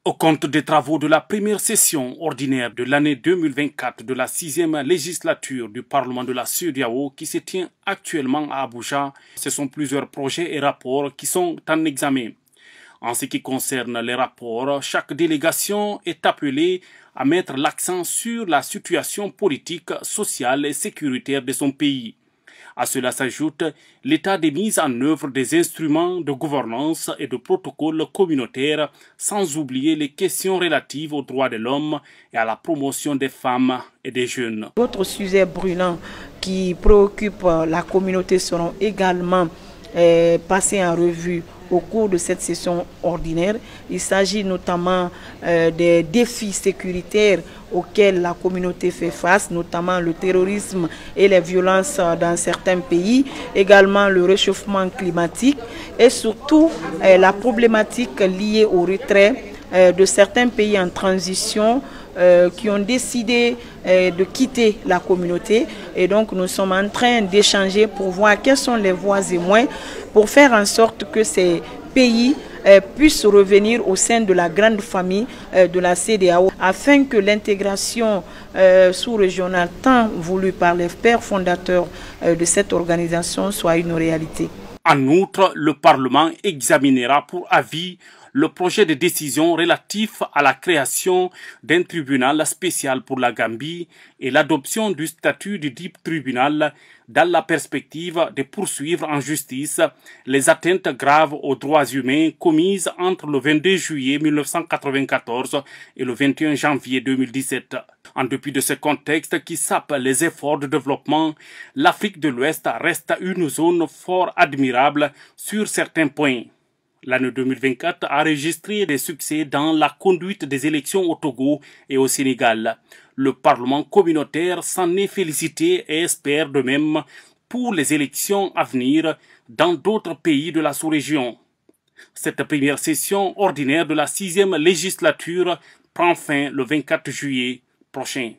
Au compte des travaux de la première session ordinaire de l'année 2024 de la 6e législature du Parlement de la CEDEAO qui se tient actuellement à Abuja, ce sont plusieurs projets et rapports qui sont en examen. En ce qui concerne les rapports, chaque délégation est appelée à mettre l'accent sur la situation politique, sociale et sécuritaire de son pays. À cela s'ajoute l'état de mise en œuvre des instruments de gouvernance et de protocoles communautaires, sans oublier les questions relatives aux droits de l'homme et à la promotion des femmes et des jeunes. D'autres sujets brûlants qui préoccupent la communauté seront également passés en revue au cours de cette session ordinaire. Il s'agit notamment des défis sécuritaires auxquels la communauté fait face, notamment le terrorisme et les violences dans certains pays, également le réchauffement climatique et surtout la problématique liée au retrait de certains pays en transition qui ont décidé de quitter la communauté, et donc nous sommes en train d'échanger pour voir quelles sont les voies et moyens pour faire en sorte que ces pays puissent revenir au sein de la grande famille de la CEDEAO afin que l'intégration sous-régionale tant voulue par les pères fondateurs de cette organisation soit une réalité. En outre, le Parlement examinera pour avis le projet de décision relatif à la création d'un tribunal spécial pour la Gambie et l'adoption du statut du dit tribunal dans la perspective de poursuivre en justice les atteintes graves aux droits humains commises entre le 22 juillet 1994 et le 21 janvier 2017. En dépit de ce contexte qui sape les efforts de développement, l'Afrique de l'Ouest reste une zone fort admirable sur certains points. L'année 2024 a enregistré des succès dans la conduite des élections au Togo et au Sénégal. Le Parlement communautaire s'en est félicité et espère de même pour les élections à venir dans d'autres pays de la sous-région. Cette première session ordinaire de la 6e législature prend fin le 24 juillet prochain.